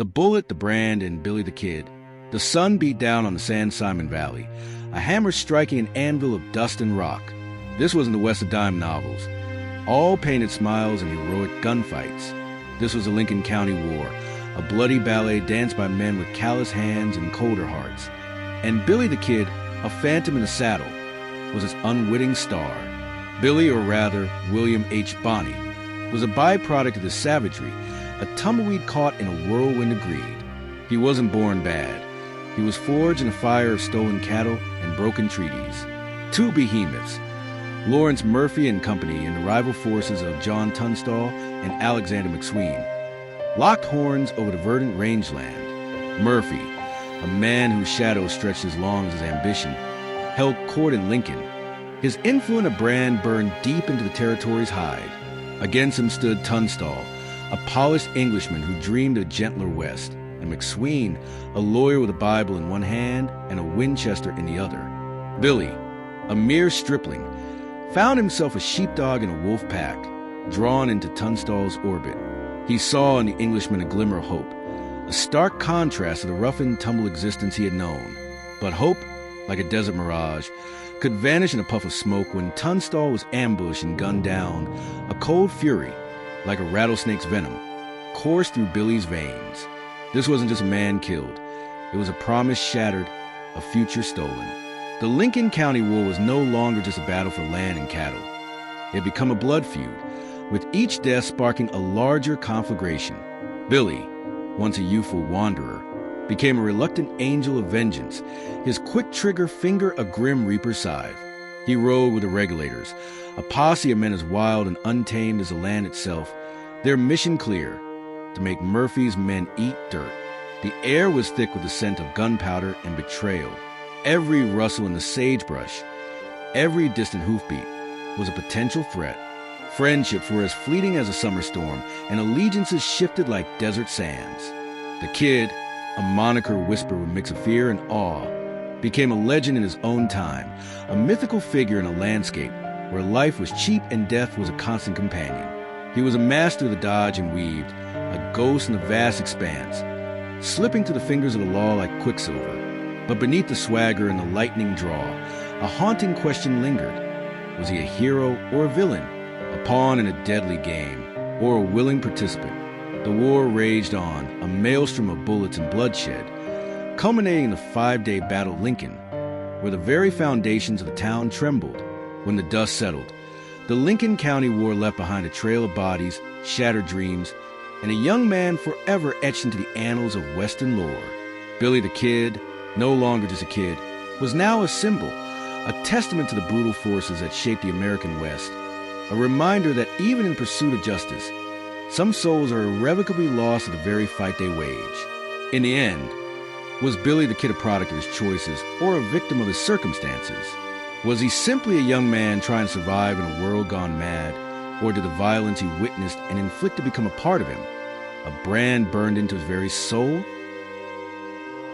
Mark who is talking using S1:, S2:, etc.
S1: The bullet, the brand, and Billy the Kid. The sun beat down on the San Simon Valley, a hammer striking an anvil of dust and rock. This wasn't the West of Dime novels, all painted smiles and heroic gunfights. This was the Lincoln County War, a bloody ballet danced by men with callous hands and colder hearts. And Billy the Kid, a phantom in the saddle, was its unwitting star. Billy, or rather William H. Bonney, was a byproduct of the savagery, a tumbleweed caught in a whirlwind of greed. He wasn't born bad. He was forged in a fire of stolen cattle and broken treaties. Two behemoths, Lawrence Murphy and Company and the rival forces of John Tunstall and Alexander McSween, locked horns over the verdant rangeland. Murphy, a man whose shadow stretched as long as his ambition, held court in Lincoln. His influence a brand burned deep into the territory's hide. Against him stood Tunstall, a polished Englishman who dreamed a gentler West, and McSween, a lawyer with a Bible in one hand and a Winchester in the other. Billy, a mere stripling, found himself a sheepdog in a wolf pack, drawn into Tunstall's orbit. He saw in the Englishman a glimmer of hope, a stark contrast to the rough-and-tumble existence he had known. But hope, like a desert mirage, could vanish in a puff of smoke when Tunstall was ambushed and gunned down. A cold fury, like a rattlesnake's venom, coursed through Billy's veins. This wasn't just a man killed. It was a promise shattered, a future stolen. The Lincoln County War was no longer just a battle for land and cattle. It had become a blood feud, with each death sparking a larger conflagration. Billy, once a youthful wanderer, became a reluctant angel of vengeance, his quick-trigger finger a grim reaper's scythe. He rode with the regulators, a posse of men as wild and untamed as the land itself, their mission clear, to make Murphy's men eat dirt. The air was thick with the scent of gunpowder and betrayal. Every rustle in the sagebrush, every distant hoofbeat, was a potential threat. Friendships were as fleeting as a summer storm, and allegiances shifted like desert sands. The Kid, a moniker whispered with a mix of fear and awe, became a legend in his own time, a mythical figure in a landscape where life was cheap and death was a constant companion. He was a master of the dodge and weaved, a ghost in the vast expanse, slipping through the fingers of the law like quicksilver. But beneath the swagger and the lightning draw, a haunting question lingered. Was he a hero or a villain, a pawn in a deadly game, or a willing participant? The war raged on, a maelstrom of bullets and bloodshed, culminating in the 5-day Battle of Lincoln, where the very foundations of the town trembled. When the dust settled, the Lincoln County War left behind a trail of bodies, shattered dreams, and a young man forever etched into the annals of Western lore. Billy the Kid, no longer just a kid, was now a symbol, a testament to the brutal forces that shaped the American West, a reminder that even in pursuit of justice, some souls are irrevocably lost to the very fight they wage. In the end, was Billy the Kid a product of his choices or a victim of his circumstances? Was he simply a young man trying to survive in a world gone mad, or did the violence he witnessed and inflicted become a part of him, a brand burned into his very soul?